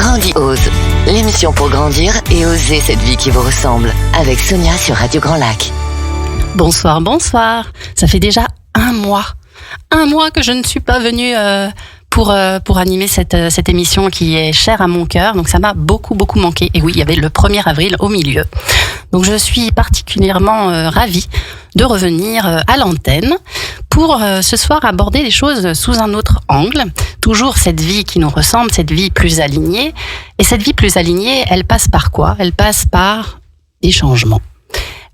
Grandiose, l'émission pour grandir et oser cette vie qui vous ressemble, avec Sonia sur Radio Grand Lac. Bonsoir. Ça fait déjà un mois que je ne suis pas venue pour animer cette émission qui est chère à mon cœur. Donc ça m'a beaucoup manqué. Et oui, il y avait le 1er avril au milieu. Donc je suis particulièrement ravie de revenir à l'antenne pour ce soir aborder les choses sous un autre angle. Toujours cette vie qui nous ressemble, cette vie plus alignée. Et cette vie plus alignée, elle passe par quoi ? Elle passe par des changements.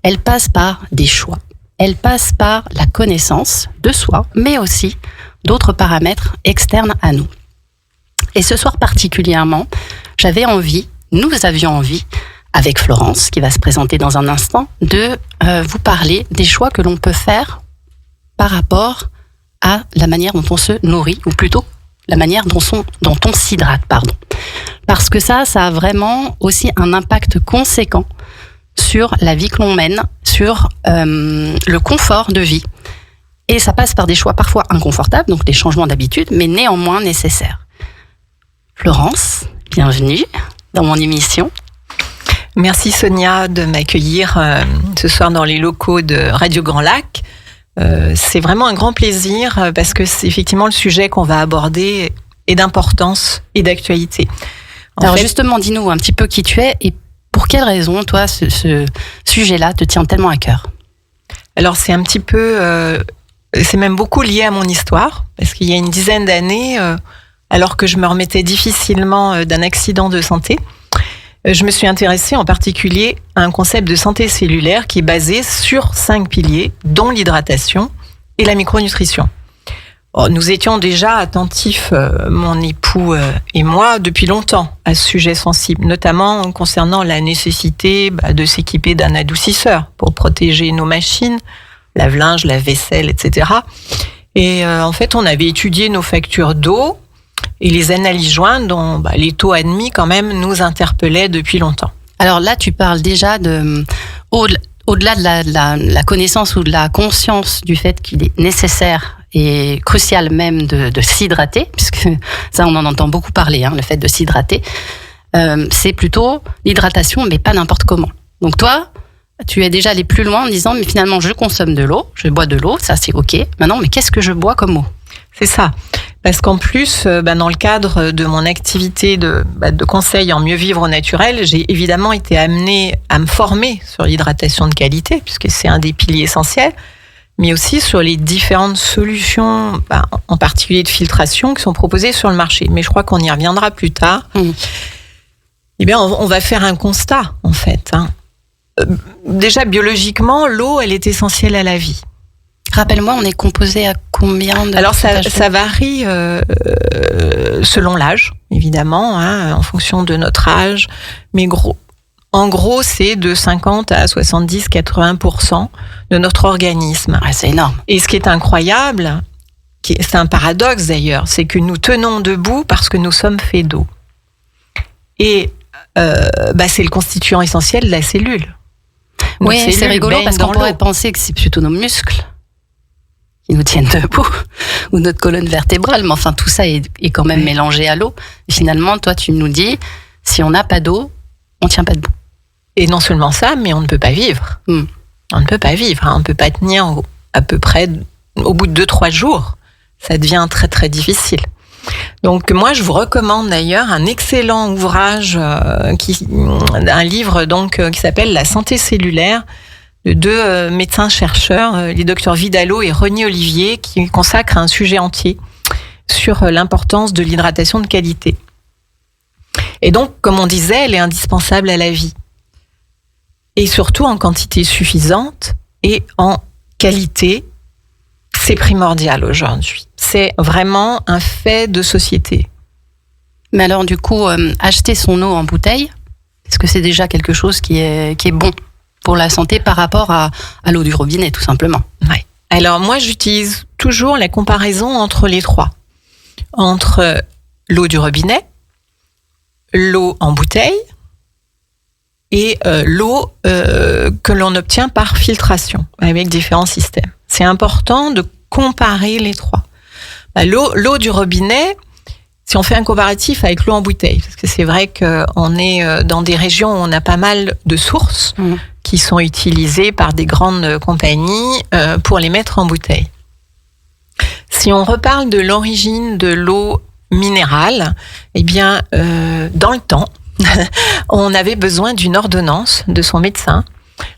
Elle passe par des choix. Elle passe par la connaissance de soi, mais aussi d'autres paramètres externes à nous. Et ce soir particulièrement, nous avions envie, avec Florence, qui va se présenter dans un instant, de vous parler des choix que l'on peut faire par rapport à la manière dont on se nourrit, ou plutôt la manière dont on s'hydrate, Parce que ça a vraiment aussi un impact conséquent sur la vie que l'on mène, sur le confort de vie. Et ça passe par des choix parfois inconfortables, donc des changements d'habitude, mais néanmoins nécessaires. Florence, bienvenue dans mon émission. Merci Sonia de m'accueillir ce soir dans les locaux de Radio Grand Lac. C'est vraiment un grand plaisir parce que c'est effectivement le sujet qu'on va aborder est d'importance et d'actualité. Justement, dis-nous un petit peu qui tu es et pour quelle raison, toi, ce sujet-là te tient tellement à cœur ? Alors, c'est un petit peu... c'est même beaucoup lié à mon histoire, parce qu'il y a une dizaine d'années, alors que je me remettais difficilement d'un accident de santé, je me suis intéressée en particulier à un concept de santé cellulaire qui est basé sur 5 piliers, dont l'hydratation et la micronutrition. Nous étions déjà attentifs, mon époux et moi, depuis longtemps à ce sujet sensible, notamment concernant la nécessité de s'équiper d'un adoucisseur pour protéger nos machines, lave-linge, lave-vaisselle, etc. Et en fait, on avait étudié nos factures d'eau et les analyses jointes dont les taux admis quand même nous interpellaient depuis longtemps. Alors là, tu parles déjà au-delà de la connaissance ou de la conscience du fait qu'il est nécessaire et crucial même de s'hydrater, puisque ça on en entend beaucoup parler, le fait de s'hydrater. C'est plutôt l'hydratation, mais pas n'importe comment. Donc toi, tu es déjà allé plus loin en disant, mais finalement je consomme de l'eau, je bois de l'eau, ça c'est ok. Maintenant, mais qu'est-ce que je bois comme eau ? C'est ça. Parce qu'en plus, dans le cadre de mon activité de conseil en mieux vivre au naturel, j'ai évidemment été amenée à me former sur l'hydratation de qualité, puisque c'est un des piliers essentiels, mais aussi sur les différentes solutions, en particulier de filtration, qui sont proposées sur le marché. Mais je crois qu'on y reviendra plus tard. Eh bien, on va faire un constat, en fait. Déjà, biologiquement, l'eau, elle est essentielle à la vie. Rappelle-moi, on est composé à combien de... Alors, ça varie selon l'âge, évidemment, en fonction de notre âge. Mais en gros, c'est de 50 à 70-80% de notre organisme. Ah, c'est énorme. Et ce qui est incroyable, c'est un paradoxe d'ailleurs, c'est que nous tenons debout parce que nous sommes faits d'eau. Et c'est le constituant essentiel de la cellule. Oui, c'est rigolo parce qu'on pourrait penser que c'est plutôt nos muscles qui nous tiennent debout, ou notre colonne vertébrale, mais enfin tout ça est quand même mélangé à l'eau. Et finalement, toi tu nous dis, si on n'a pas d'eau, on tient pas debout. Et non seulement ça, mais on ne peut pas vivre. On ne peut pas vivre, on ne peut pas tenir à peu près au bout de 2-3 jours. Ça devient très très difficile. Donc moi je vous recommande d'ailleurs un excellent ouvrage, un livre qui s'appelle La santé cellulaire, de 2 médecins-chercheurs, les docteurs Vidalo et René Olivier, qui consacrent un sujet entier sur l'importance de l'hydratation de qualité. Et donc, comme on disait, elle est indispensable à la vie. Et surtout en quantité suffisante et en qualité, c'est primordial aujourd'hui. C'est vraiment un fait de société. Mais alors du coup, acheter son eau en bouteille, est-ce que c'est déjà quelque chose qui est bon pour la santé par rapport à l'eau du robinet, tout simplement ? Ouais. Alors moi, j'utilise toujours la comparaison entre les 3. Entre l'eau du robinet, l'eau en bouteille et l'eau que l'on obtient par filtration avec différents systèmes. C'est important de comparer les 3. L'eau du robinet, si on fait un comparatif avec l'eau en bouteille, parce que c'est vrai qu'on est dans des régions où on a pas mal de sources qui sont utilisées par des grandes compagnies pour les mettre en bouteille. Si on reparle de l'origine de l'eau minérale, eh bien, dans le temps, on avait besoin d'une ordonnance de son médecin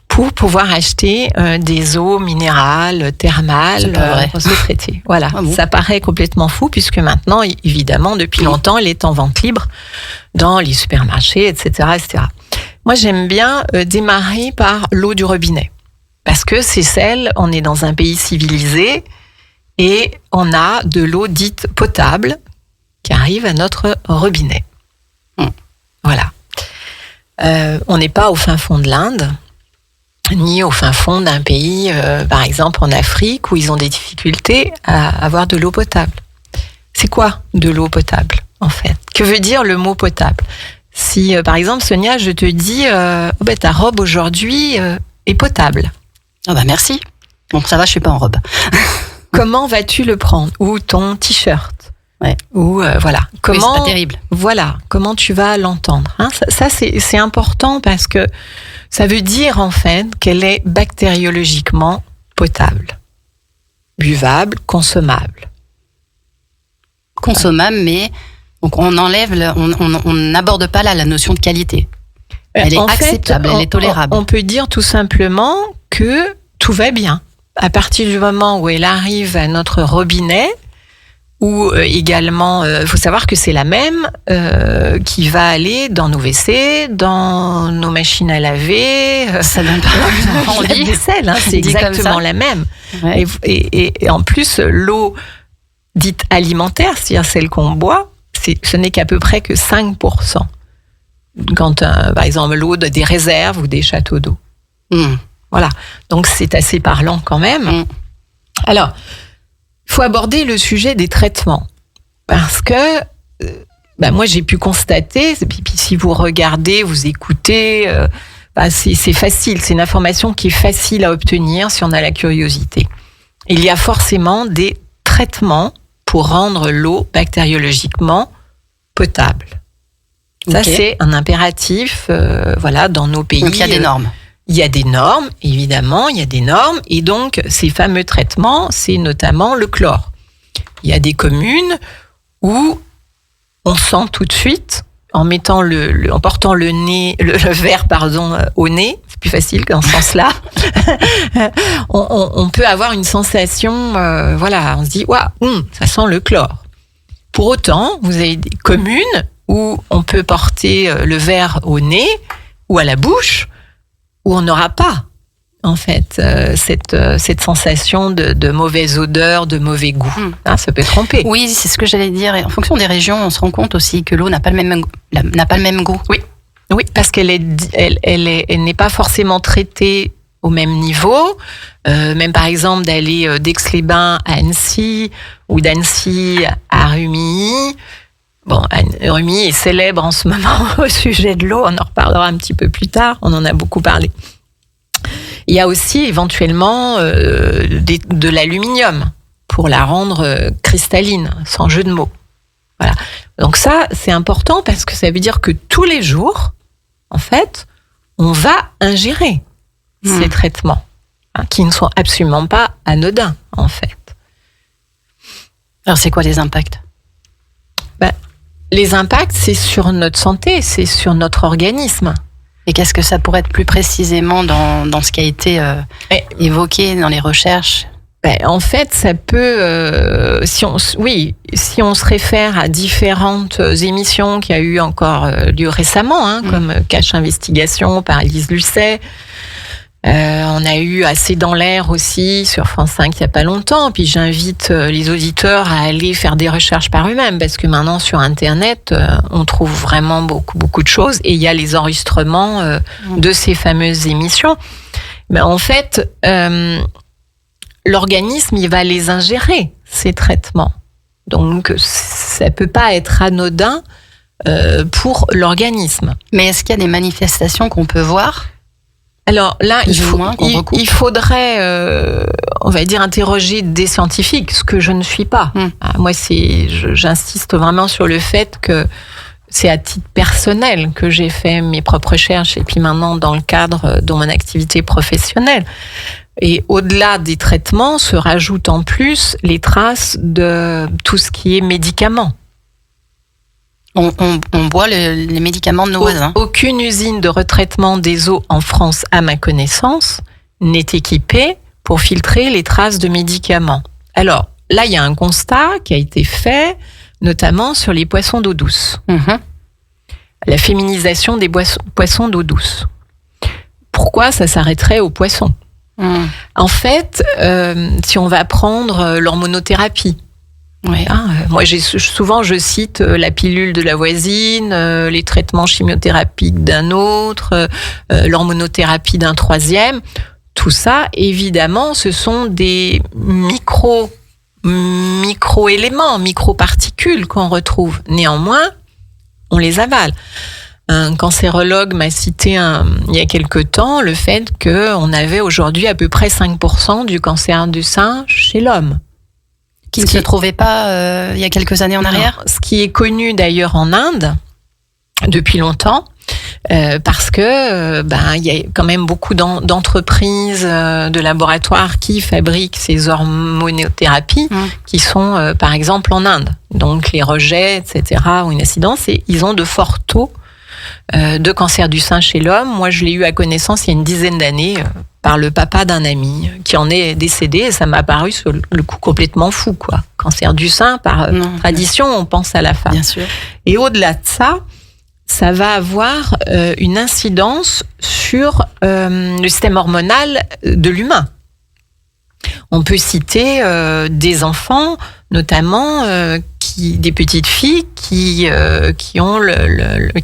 pour pouvoir acheter des eaux minérales, thermales, eaux traitées. Voilà, ça paraît complètement fou puisque maintenant, évidemment, depuis longtemps, elle est en vente libre dans les supermarchés, etc., etc. Moi, j'aime bien démarrer par l'eau du robinet parce que c'est celle, on est dans un pays civilisé et on a de l'eau dite potable qui arrive à notre robinet. Voilà. On n'est pas au fin fond de l'Inde, ni au fin fond d'un pays, par exemple en Afrique, où ils ont des difficultés à avoir de l'eau potable. C'est quoi de l'eau potable, en fait? Que veut dire le mot potable? Si, par exemple, Sonia, je te dis, ta robe aujourd'hui est potable. Ah bah merci. Bon, ça va, je suis pas en robe. Comment vas-tu le prendre? Ou ton t-shirt? Ouais. Ou voilà. Comment, c'est pas terrible. Voilà. Comment tu vas l'entendre, hein? Ça c'est important parce que ça veut dire en fait qu'elle est bactériologiquement potable, buvable, consommable. Consommable, mais donc on enlève, on n'aborde pas là la notion de qualité. Elle est acceptable, elle est tolérable. On peut dire tout simplement que tout va bien. À partir du moment où elle arrive à notre robinet, ou également, faut savoir que c'est la même qui va aller dans nos WC, dans nos machines à laver. Ça donne pas envie. La vaisselle, hein, c'est exactement la même. Ouais. Et en plus, l'eau dite alimentaire, c'est-à-dire celle qu'on boit, ce n'est qu'à peu près que 5%. Quand, par exemple, l'eau des réserves ou des châteaux d'eau. Voilà. Donc, c'est assez parlant quand même. Alors, il faut aborder le sujet des traitements. Parce que, moi, j'ai pu constater, et puis si vous regardez, vous écoutez, c'est facile. C'est une information qui est facile à obtenir si on a la curiosité. Il y a forcément des traitements pour rendre l'eau bactériologiquement potable. Ça, c'est un impératif, dans nos pays. Donc, il y a des normes. Il y a des normes, évidemment, il y a des normes. Et donc, ces fameux traitements, c'est notamment le chlore. Il y a des communes où on sent tout de suite, en mettant en portant le verre, au nez, c'est plus facile que dans ce sens-là, on peut avoir une sensation, on se dit, waouh, ça sent le chlore. Pour autant, vous avez des communes où on peut porter le verre au nez ou à la bouche, où on n'aura pas, en fait, cette sensation de mauvaise odeur, de mauvais goût. Ça peut tromper. Oui, c'est ce que j'allais dire. Et en fonction des régions, on se rend compte aussi que l'eau n'a pas le même goût. Oui, parce qu'elle n'est pas forcément traitée au même niveau. Même par exemple, d'aller d'Aix-les-Bains à Annecy ou d'Annecy à Rumilly. Bon, Rumilly est célèbre en ce moment au sujet de l'eau, on en reparlera un petit peu plus tard, on en a beaucoup parlé. Il y a aussi éventuellement de l'aluminium pour la rendre cristalline, sans jeu de mots. Voilà. Donc ça, c'est important parce que ça veut dire que tous les jours, en fait, on va ingérer ces traitements, qui ne sont absolument pas anodins, en fait. Alors, c'est quoi les impacts ? Les impacts, c'est sur notre santé, c'est sur notre organisme. Et qu'est-ce que ça pourrait être plus précisément dans ce qui a été évoqué dans les recherches ? En fait, ça peut, si on se réfère à différentes émissions qui a eu encore lieu récemment, comme Cache Investigation par Lise Lucet. On a eu Assez dans l'air aussi sur France 5 il n'y a pas longtemps. Puis j'invite les auditeurs à aller faire des recherches par eux-mêmes parce que maintenant sur Internet, on trouve vraiment beaucoup de choses et il y a les enregistrements de ces fameuses émissions. Mais en fait, l'organisme, il va les ingérer, ces traitements. Donc, ça peut pas être anodin pour l'organisme. Mais est-ce qu'il y a des manifestations qu'on peut voir ? Alors là, il faudrait, on va dire, interroger des scientifiques, ce que je ne suis pas. Moi, j'insiste vraiment sur le fait que c'est à titre personnel que j'ai fait mes propres recherches et puis maintenant dans le cadre de mon activité professionnelle. Et au-delà des traitements, se rajoutent en plus les traces de tout ce qui est médicaments. On boit les médicaments de nos voisins. Aucune usine de retraitement des eaux en France, à ma connaissance, n'est équipée pour filtrer les traces de médicaments. Alors, là, il y a un constat qui a été fait, notamment sur les poissons d'eau douce. La féminisation des poissons d'eau douce. Pourquoi ça s'arrêterait aux poissons ? En fait, si on va prendre l'hormonothérapie, moi, souvent, je cite la pilule de la voisine, les traitements chimiothérapiques d'un autre, l'hormonothérapie d'un troisième. Tout ça, évidemment, ce sont des micro-éléments, micro-particules qu'on retrouve. Néanmoins, on les avale. Un cancérologue m'a cité il y a quelque temps le fait qu'on avait aujourd'hui à peu près 5% du cancer du sein chez l'homme. Qui ne se trouvait pas il y a quelques années en arrière. Ce qui est connu d'ailleurs en Inde depuis longtemps, parce que il y a quand même beaucoup d'entreprises, de laboratoires qui fabriquent ces hormonothérapies qui sont par exemple en Inde. Donc les rejets, etc., ont une incidence et ils ont de forts taux de cancer du sein chez l'homme. Moi, je l'ai eu à connaissance il y a une dizaine d'années par le papa d'un ami qui en est décédé et ça m'a paru sur le coup complètement fou, quoi. Cancer du sein, par tradition, on pense à la femme. Bien sûr. Et au-delà de ça, ça va avoir une incidence sur le système hormonal de l'humain. On peut citer des enfants, notamment des petites filles qui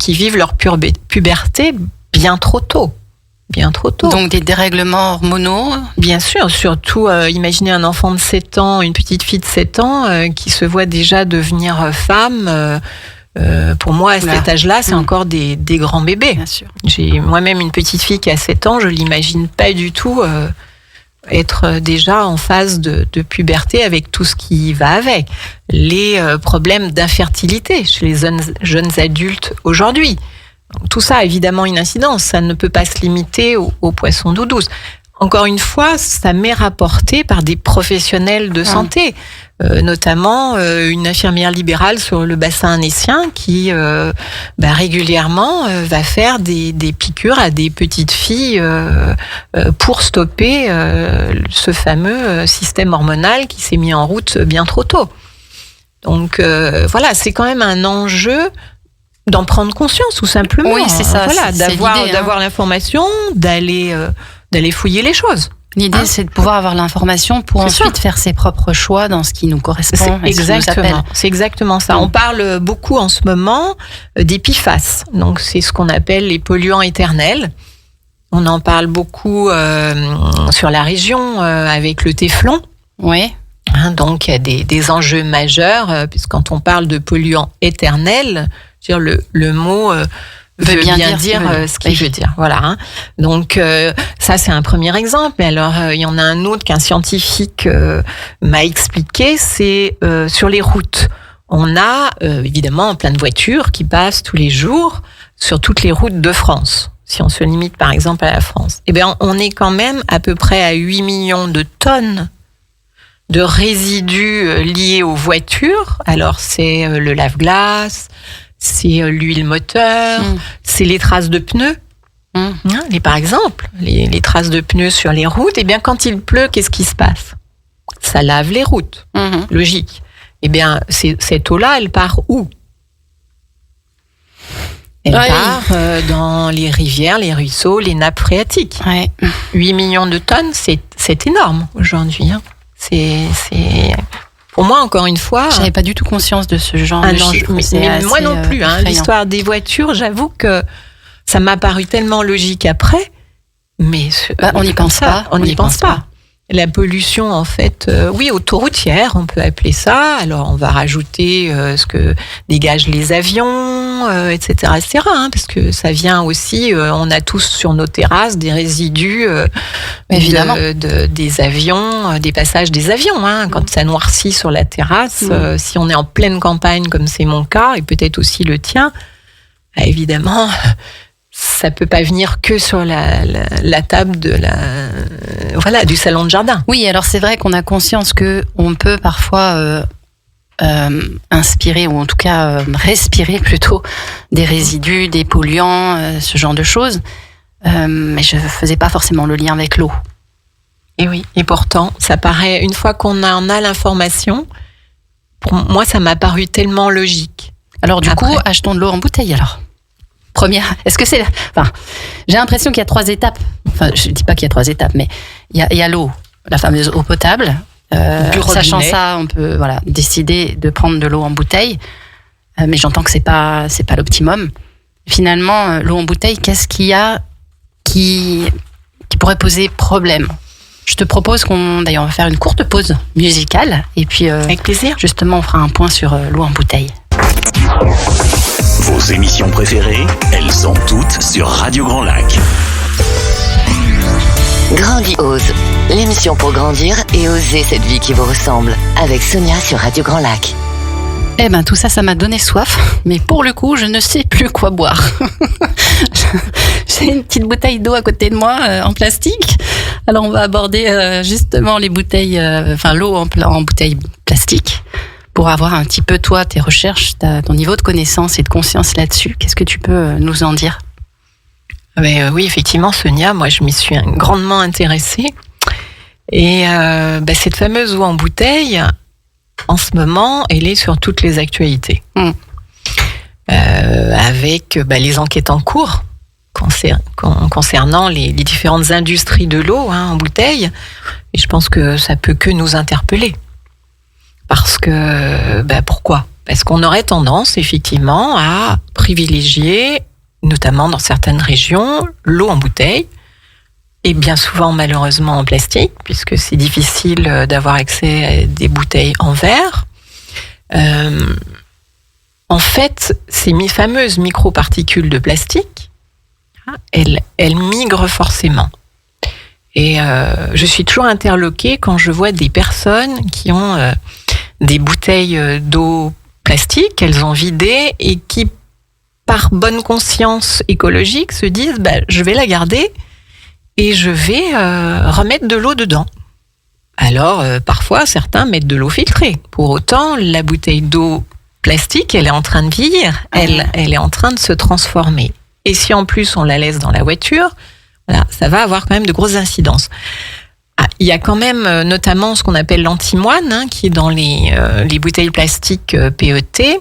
vivent leur puberté bien trop tôt. Donc des dérèglements hormonaux. Bien sûr, surtout imaginez un enfant de 7 ans, une petite fille de 7 ans qui se voit déjà devenir femme. Pour moi, à cet âge-là, c'est encore des grands bébés. Bien sûr. J'ai moi-même une petite fille qui a 7 ans, je l'imagine pas du tout être déjà en phase de puberté avec tout ce qui va avec. Les problèmes d'infertilité chez les jeunes adultes aujourd'hui. Tout ça a évidemment une incidence, ça ne peut pas se limiter aux poissons d'eau douce. Encore une fois, ça m'est rapporté par des professionnels de santé, notamment une infirmière libérale sur le bassin annécien qui régulièrement va faire des piqûres à des petites filles pour stopper ce fameux système hormonal qui s'est mis en route bien trop tôt. Donc voilà, c'est quand même un enjeu d'en prendre conscience, tout simplement. Oui, c'est ça. Voilà, c'est d'avoir l'information, d'aller fouiller les choses. L'idée, c'est de pouvoir avoir l'information pour ensuite faire ses propres choix dans ce qui nous correspond. C'est exactement ça. On parle beaucoup en ce moment des PFAS. Donc, c'est ce qu'on appelle les polluants éternels. On en parle beaucoup sur la région avec le téflon. Oui. Donc, il y a des enjeux majeurs, puisque quand on parle de polluants éternels, le mot veut bien dire ce qu'il veut dire. Voilà. Donc, ça, c'est un premier exemple. Mais alors, il y en a un autre qu'un scientifique m'a expliqué, c'est sur les routes. On a évidemment plein de voitures qui passent tous les jours sur toutes les routes de France. Si on se limite, par exemple, à la France. Eh bien, on est quand même à peu près à 8 millions de tonnes de résidus liés aux voitures. Alors, c'est le lave-glace, c'est l'huile moteur, c'est les traces de pneus. Par exemple, les traces de pneus sur les routes. Eh bien, quand il pleut, qu'est-ce qui se passe ? Ça lave les routes. Logique. Eh bien, cette eau-là, elle part où ? Elle part dans les rivières, les ruisseaux, les nappes phréatiques. 8 millions de tonnes, c'est énorme aujourd'hui. C'est pour moi, encore une fois... J'avais pas du tout conscience de ce genre de chiffres. Mais moi non plus. L'histoire des voitures, j'avoue que ça m'a paru tellement logique après, mais on n'y pense pas. On n'y pense pas. la pollution, en fait, oui, autoroutière, on peut appeler ça. Alors, on va rajouter ce que dégagent les avions, etc., etc., hein, parce que ça vient aussi, on a tous sur nos terrasses des résidus Évidemment. des avions, des passages des avions. Hein, quand ça noircit sur la terrasse, si on est en pleine campagne, comme c'est mon cas, et peut-être aussi le tien, évidemment... ça peut pas venir que sur la table du salon de jardin. Oui, alors c'est vrai qu'on a conscience que on peut parfois inspirer, ou en tout cas respirer plutôt, des résidus, des polluants, ce genre de choses. Mais je faisais pas forcément le lien avec l'eau. Et oui, et pourtant, ça paraît, une fois qu'on en a l'information, pour moi, ça m'a paru tellement logique. Alors du coup, achetons de l'eau en bouteille alors. Première, est-ce que c'est... Enfin, j'ai l'impression qu'il y a 3 étapes. Enfin, je ne dis pas qu'il y a 3 étapes, mais il y a l'eau, la fameuse eau potable. Sachant ça, on peut décider de prendre de l'eau en bouteille. Mais j'entends que c'est pas l'optimum. Finalement, l'eau en bouteille, qu'est-ce qu'il y a qui pourrait poser problème ? Je te propose on va faire une courte pause musicale. Et puis, avec plaisir. Justement, on fera un point sur l'eau en bouteille. Vos émissions préférées, elles sont toutes sur Radio Grand Lac. Grandiose, l'émission pour grandir et oser cette vie qui vous ressemble, avec Sonia sur Radio Grand Lac. Eh ben tout ça, ça m'a donné soif, mais pour le coup, je ne sais plus quoi boire. J'ai une petite bouteille d'eau à côté de moi, en plastique. Alors on va aborder justement les bouteilles, l'eau en bouteille plastique, pour avoir un petit peu, toi, tes recherches, ton niveau de connaissance et de conscience là-dessus. Qu'est-ce que tu peux nous en dire ? Oui, effectivement, Sonia, moi, je m'y suis grandement intéressée. Et cette fameuse eau en bouteille, en ce moment, elle est sur toutes les actualités. Avec les enquêtes en cours concernant les différentes industries de l'eau en bouteille. Et je pense que ça peut que nous interpeller. Parce que, pourquoi ? Parce qu'on aurait tendance, effectivement, à privilégier, notamment dans certaines régions, l'eau en bouteille, et bien souvent, malheureusement, en plastique, puisque c'est difficile d'avoir accès à des bouteilles en verre. En fait, ces fameuses microparticules de plastique, elles migrent forcément. Et je suis toujours interloquée quand je vois des personnes qui ont des bouteilles d'eau plastique qu'elles ont vidées et qui, par bonne conscience écologique, se disent je vais la garder et je vais remettre de l'eau dedans. Alors, parfois, certains mettent de l'eau filtrée. Pour autant, la bouteille d'eau plastique, elle est en train de vieillir, elle est en train de se transformer. Et si en plus on la laisse dans la voiture, ça va avoir quand même de grosses incidences. Il y a quand même notamment ce qu'on appelle l'antimoine, qui est dans les bouteilles plastiques PET,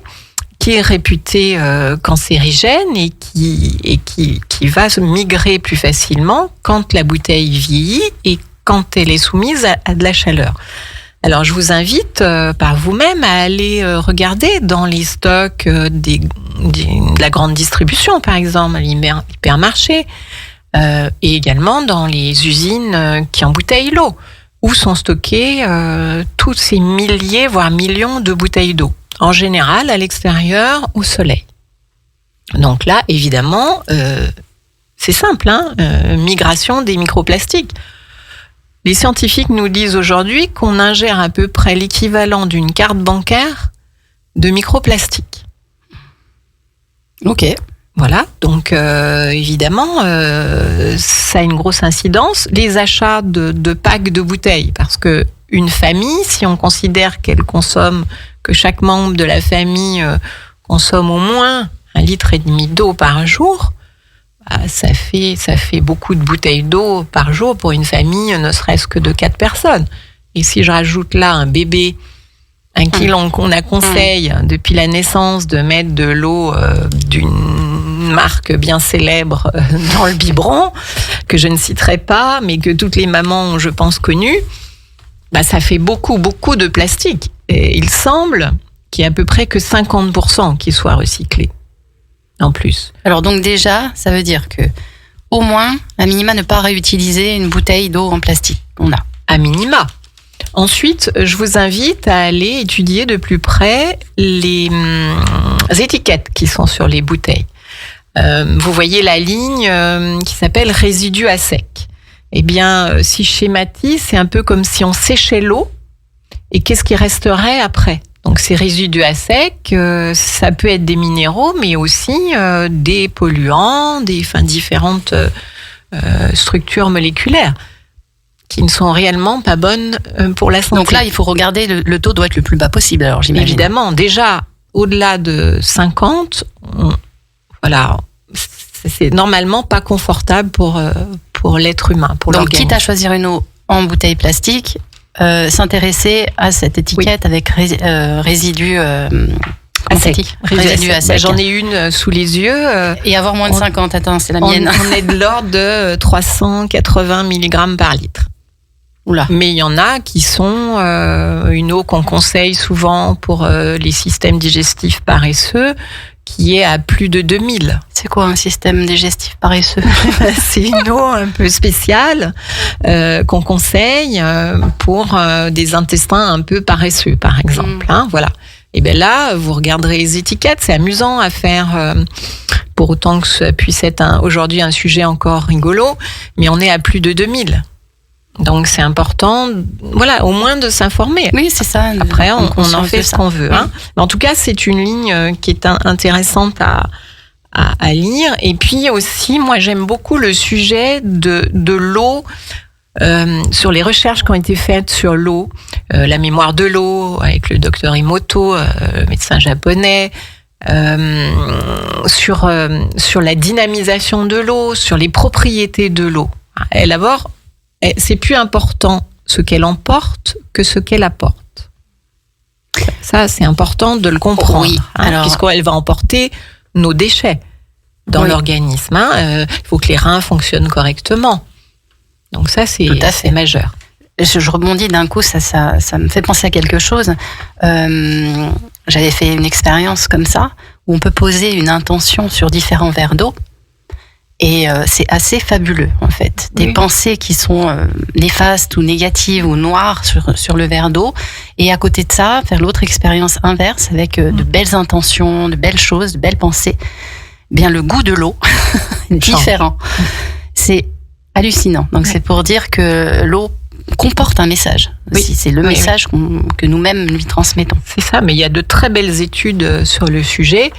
qui est réputé cancérigène et qui va se migrer plus facilement quand la bouteille vieillit et quand elle est soumise à de la chaleur. Alors je vous invite par vous-même à aller regarder dans les stocks de la grande distribution, par exemple, à l'hypermarché, et également dans les usines qui embouteillent l'eau, où sont stockés tous ces milliers, voire millions de bouteilles d'eau, en général à l'extérieur, au soleil. Donc là, évidemment, c'est simple, migration des microplastiques. Les scientifiques nous disent aujourd'hui qu'on ingère à peu près l'équivalent d'une carte bancaire de microplastiques. Ok. Voilà, donc évidemment, ça a une grosse incidence. Les achats de packs de bouteilles, parce que une famille, si on considère que chaque membre de la famille consomme au moins 1,5 litre d'eau par jour, ça fait beaucoup de bouteilles d'eau par jour pour une famille, ne serait-ce que de 4 personnes. Et si je rajoute là un bébé, qui on a conseil depuis la naissance de mettre de l'eau d'une marque bien célèbre dans le biberon, que je ne citerai pas, mais que toutes les mamans ont, je pense, connu, ça fait beaucoup, beaucoup de plastique. Et il semble qu'il y ait à peu près que 50% qui soit recyclé, en plus. Alors donc déjà, ça veut dire que, au moins, à minima, ne pas réutiliser une bouteille d'eau en plastique qu'on a. à minima. Ensuite, je vous invite à aller étudier de plus près les étiquettes qui sont sur les bouteilles. Vous voyez la ligne qui s'appelle résidus à sec. Eh bien, si je schématise, c'est un peu comme si on séchait l'eau. Et qu'est-ce qui resterait après ? Donc, ces résidus à sec, ça peut être des minéraux, mais aussi des polluants, différentes structures moléculaires qui ne sont réellement pas bonnes pour la santé. Donc là, il faut regarder, le taux doit être le plus bas possible, alors j'imagine. Évidemment, déjà, au-delà de 50, c'est normalement pas confortable pour l'être humain, pour l'organisme. Donc, quitte à choisir une eau en bouteille plastique, s'intéresser à cette étiquette avec résidus... Résidus à sec. J'en ai une sous les yeux. Et avoir moins de 50, attends, c'est la mienne. On est de l'ordre de 380 mg par litre. Oula. Mais il y en a qui sont une eau qu'on conseille souvent pour les systèmes digestifs paresseux, qui est à plus de 2000. C'est quoi un système digestif paresseux ? C'est une eau un peu spéciale qu'on conseille pour des intestins un peu paresseux, par exemple. Voilà. Et bien là, vous regarderez les étiquettes, c'est amusant à faire, pour autant que ça puisse être aujourd'hui un sujet encore rigolo, mais on est à plus de 2000. Donc c'est important, au moins de s'informer. Oui, c'est ça. Après, on en fait ce qu'on veut. Oui. Mais en tout cas, c'est une ligne qui est intéressante à lire. Et puis aussi, moi, j'aime beaucoup le sujet de l'eau. Sur les recherches qui ont été faites sur l'eau, la mémoire de l'eau avec le docteur Emoto, médecin japonais, sur la dynamisation de l'eau, sur les propriétés de l'eau. Et d'abord, c'est plus important ce qu'elle emporte que ce qu'elle apporte. Ça, c'est important de le comprendre, oui. Puisqu'elle va emporter nos déchets dans l'organisme. Il faut que les reins fonctionnent correctement. Donc ça, c'est majeur. Je rebondis d'un coup, ça me fait penser à quelque chose. J'avais fait une expérience comme ça, où on peut poser une intention sur différents verres d'eau, et c'est assez fabuleux, en fait. Des pensées qui sont néfastes ou négatives ou noires sur le verre d'eau, et à côté de ça, faire l'autre expérience inverse avec de belles intentions, de belles choses, de belles pensées. Bien, le goût de l'eau est différent. C'est hallucinant. Donc c'est pour dire que l'eau comporte un message. Aussi. C'est le message que nous-mêmes lui transmettons. C'est ça, mais il y a de très belles études sur le sujet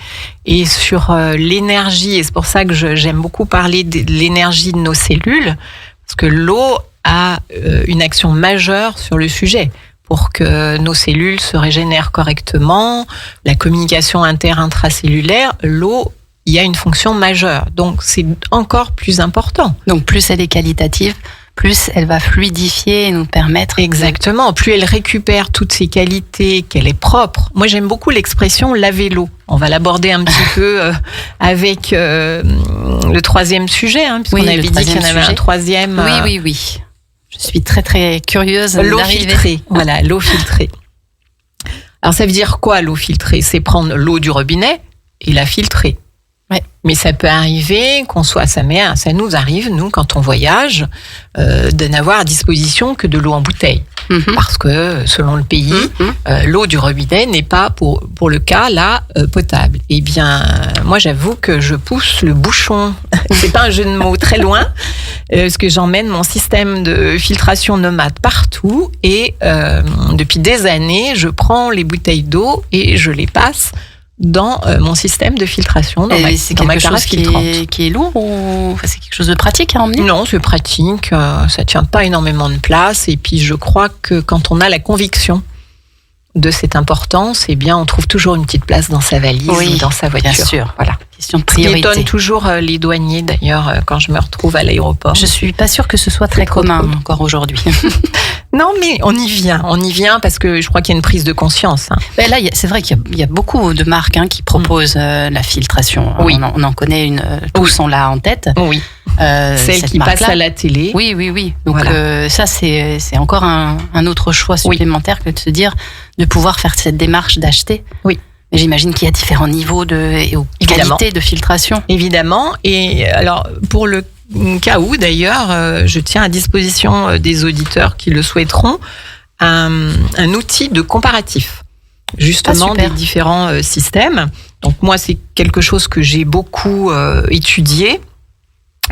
et sur l'énergie. Et c'est pour ça que j'aime beaucoup parler de l'énergie de nos cellules, parce que l'eau a une action majeure sur le sujet. Pour que nos cellules se régénèrent correctement, la communication intracellulaire, l'eau, il y a une fonction majeure. Donc, c'est encore plus important. Donc, plus elle est qualitative, plus elle va fluidifier et nous permettre... Exactement. Plus elle récupère toutes ses qualités, qu'elle est propre. Moi, j'aime beaucoup l'expression « laver l'eau ». On va l'aborder un petit peu avec le troisième sujet, puisqu'on avait dit qu'il y en avait un troisième. Oui. Je suis très, très curieuse l'eau d'arriver. Filtrée. Voilà, l'eau filtrée. Alors, ça veut dire quoi, l'eau filtrée ? C'est prendre l'eau du robinet et la filtrer. Ouais. Mais ça peut arriver qu'on soit, ça nous arrive, nous, quand on voyage, de n'avoir à disposition que de l'eau en bouteille. Parce que, selon le pays, l'eau du robinet n'est pas, pour le cas, là, potable. Eh bien, moi, j'avoue que je pousse le bouchon. C'est pas un jeu de mots très loin, parce que j'emmène mon système de filtration nomade partout. Et depuis des années, je prends les bouteilles d'eau et je les passe dans mon système de filtration, dans ma carafe filtrante. Qui est lourd ou c'est quelque chose de pratique à emmener ? Non, c'est pratique, ça tient pas énormément de place, et puis je crois que quand on a la conviction de cette importance, eh bien on trouve toujours une petite place dans sa valise ou dans sa voiture. Bien sûr. Voilà. Question de priorité. Ce qui étonne toujours les douaniers d'ailleurs quand je me retrouve à l'aéroport. Je suis pas sûre que ce soit très commun encore aujourd'hui. Non, mais on y vient parce que je crois qu'il y a une prise de conscience. Ben là, c'est vrai qu'il y a beaucoup de marques qui proposent la filtration. Oui. On en connaît une, tous sont là en tête. Oui. Celle qui passe à la télé. Oui. Donc ça, c'est encore un autre choix supplémentaire que de se dire de pouvoir faire cette démarche d'acheter. Oui. Mais j'imagine qu'il y a différents niveaux et qualités de filtration. Évidemment. Et alors, pour le cas où d'ailleurs, je tiens à disposition des auditeurs qui le souhaiteront un outil de comparatif, justement des différents systèmes. Donc moi, c'est quelque chose que j'ai beaucoup étudié.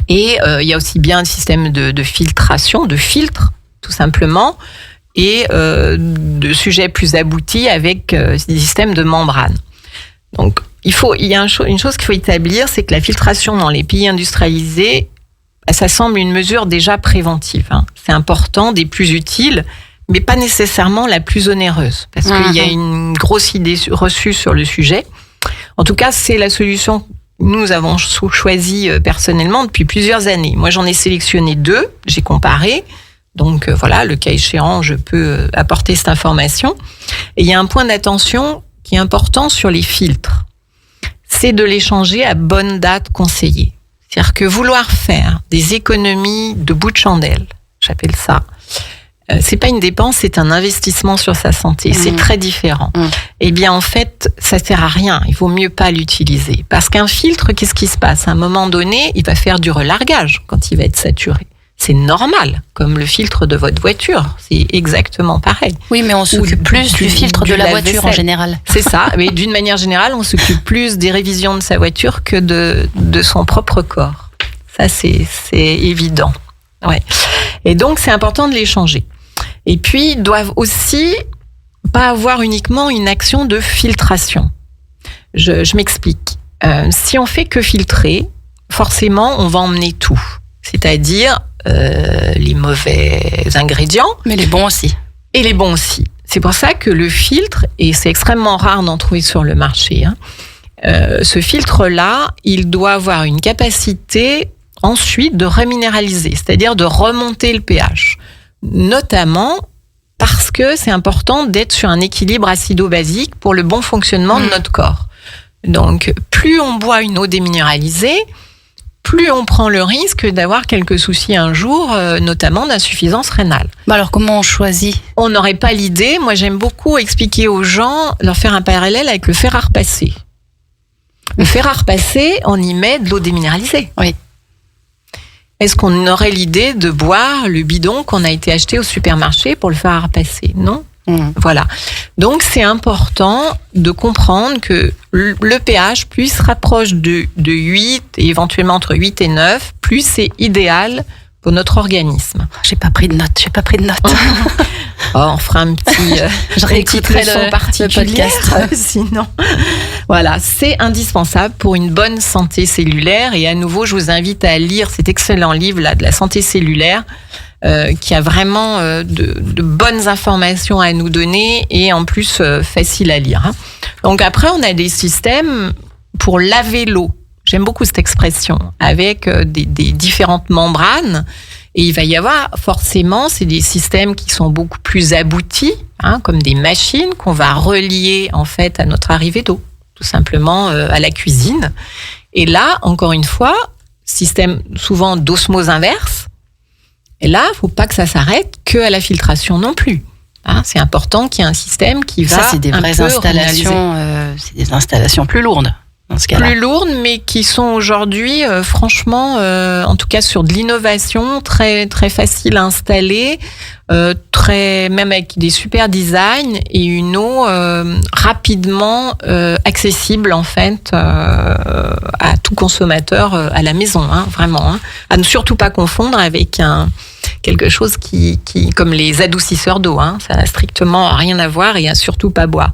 Et il y a aussi bien un système de filtration, de filtre, tout simplement, et de sujets plus aboutis avec des systèmes de membrane. Donc, il y a une chose qu'il faut établir, c'est que la filtration dans les pays industrialisés, ça semble une mesure déjà préventive. C'est important, des plus utiles, mais pas nécessairement la plus onéreuse, parce qu'il y a une grosse idée reçue sur le sujet. En tout cas, c'est la solution que nous avons choisie personnellement depuis plusieurs années. Moi, j'en ai sélectionné 2, j'ai comparé. Donc voilà, le cas échéant, je peux apporter cette information. Et il y a un point d'attention qui est important sur les filtres. C'est de les changer à bonne date conseillée. C'est-à-dire que vouloir faire des économies de bout de chandelle, j'appelle ça, c'est pas une dépense, c'est un investissement sur sa santé. C'est très différent. Eh bien, en fait, ça sert à rien. Il vaut mieux pas l'utiliser. Parce qu'un filtre, qu'est-ce qui se passe? À un moment donné, il va faire du relargage quand il va être saturé. C'est normal, comme le filtre de votre voiture. C'est exactement pareil. Oui, mais on s'occupe plus du filtre de la voiture en général. C'est ça. Mais d'une manière générale, on s'occupe plus des révisions de sa voiture que de son propre corps. Ça, c'est évident. Ouais. Et donc, c'est important de les changer. Et puis, ils doivent aussi pas avoir uniquement une action de filtration. Je m'explique. Si on fait que filtrer, forcément, on va emmener tout. C'est-à-dire les mauvais ingrédients. Mais les bons aussi. Et les bons aussi. C'est pour ça que le filtre, et c'est extrêmement rare d'en trouver sur le marché, ce filtre-là, il doit avoir une capacité ensuite de reminéraliser, c'est-à-dire de remonter le pH. Notamment parce que c'est important d'être sur un équilibre acido-basique pour le bon fonctionnement de notre corps. Donc, plus on boit une eau déminéralisée, plus on prend le risque d'avoir quelques soucis un jour, notamment d'insuffisance rénale. Alors, comment on choisit? On n'aurait pas l'idée. Moi, j'aime beaucoup expliquer aux gens, leur faire un parallèle avec le fer à repasser. Le fer à repasser, on y met de l'eau déminéralisée. Oui. Est-ce qu'on aurait l'idée de boire le bidon qu'on a été acheté au supermarché pour le fer à repasser? Non. Voilà. Donc, c'est important de comprendre que le pH, plus il se rapproche de 8, et éventuellement entre 8 et 9, plus c'est idéal pour notre organisme. J'ai pas pris de notes. On fera un petit je réécouterai le podcast. Sinon, voilà, c'est indispensable pour une bonne santé cellulaire. Et à nouveau, je vous invite à lire cet excellent livre là de la santé cellulaire, qui a vraiment de bonnes informations à nous donner et en plus facile à lire. Donc après, on a des systèmes pour laver l'eau. J'aime beaucoup cette expression, avec des différentes membranes. Et il va y avoir forcément, c'est des systèmes qui sont beaucoup plus aboutis, comme des machines qu'on va relier en fait à notre arrivée d'eau, tout simplement à la cuisine. Et là, encore une fois, système souvent d'osmose inverse. Et là, il ne faut pas que ça s'arrête qu'à la filtration non plus. C'est important qu'il y ait un système qui va. Ça, c'est des vraies installations. C'est des installations plus lourdes. Dans ce cas-là. Plus lourdes, mais qui sont aujourd'hui, franchement, en tout cas sur de l'innovation, très très facile à installer, même avec des super designs et une eau rapidement accessible en fait à tout consommateur à la maison, vraiment. À ne surtout pas confondre avec quelque chose qui comme les adoucisseurs d'eau, ça n'a strictement rien à voir et à surtout pas boire.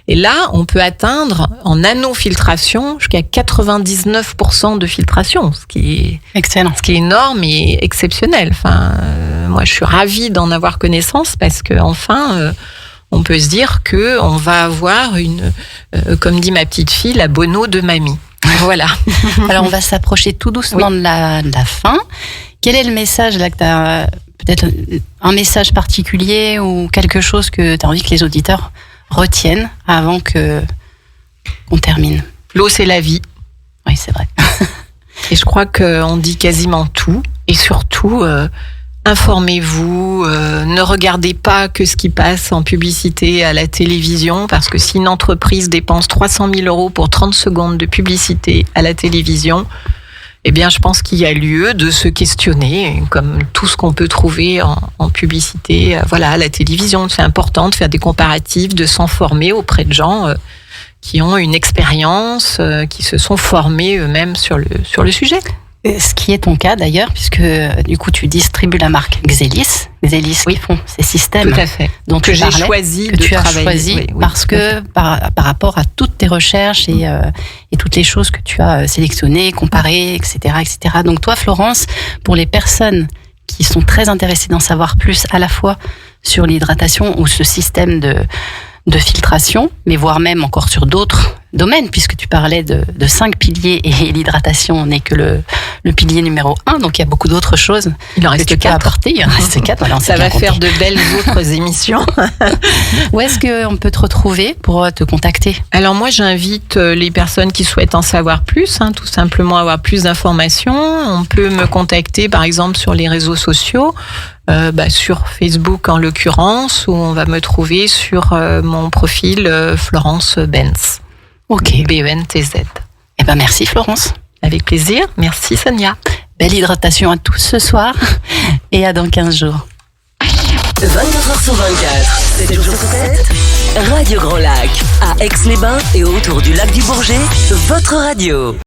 Et là, on peut atteindre en nanofiltration jusqu'à 99% de filtration, ce qui est excellent, ce qui est énorme et exceptionnel. Enfin, moi, je suis ravie d'en avoir connaissance parce que enfin, on peut se dire que on va avoir comme dit ma petite fille, la bonne eau de mamie. Voilà. Alors, on va s'approcher tout doucement de la fin. Quel est le message là que tu as, peut-être un message particulier ou quelque chose que tu as envie que les auditeurs retiennent avant qu'on termine? L'eau, c'est la vie. Oui, c'est vrai. Et je crois qu'on dit quasiment tout. Et surtout, informez-vous, ne regardez pas que ce qui passe en publicité à la télévision, parce que si une entreprise dépense 300 000 € pour 30 secondes de publicité à la télévision, eh bien, je pense qu'il y a lieu de se questionner, comme tout ce qu'on peut trouver en publicité, voilà, à la télévision. C'est important de faire des comparatifs, de s'informer auprès de gens qui ont une expérience, qui se sont formés eux-mêmes sur le sujet. Ce qui est ton cas d'ailleurs, puisque du coup tu distribues la marque Xelis qui font ces systèmes tout à fait. dont que tu j'ai parlais, choisi que de tu as travailler. choisi Oui, parce que par rapport à toutes tes recherches et toutes les choses que tu as sélectionnées, comparées, etc., etc. Donc toi, Florence, pour les personnes qui sont très intéressées d'en savoir plus, à la fois sur l'hydratation ou ce système de filtration, mais voire même encore sur d'autres domaines, puisque tu parlais de 5 piliers et l'hydratation n'est que le pilier numéro 1, donc il y a beaucoup d'autres choses Il en que reste tu peux 4. apporter. Il en reste 4, voilà, Ça va faire de belles autres émissions. Où est-ce qu'on peut te retrouver pour te contacter? Alors moi, j'invite les personnes qui souhaitent en savoir plus, tout simplement avoir plus d'informations. On peut me contacter par exemple sur les réseaux sociaux, sur Facebook en l'occurrence, où on va me trouver sur mon profil Florence Benz. Ok. BENTZ. Eh ben merci Florence. Avec plaisir. Merci Sonia. Belle hydratation à tous ce soir et à dans 15 jours. 24h sur 24, 7 jours sur 7. Radio Grand Lac, à Aix-les-Bains et autour du lac du Bourget, votre radio.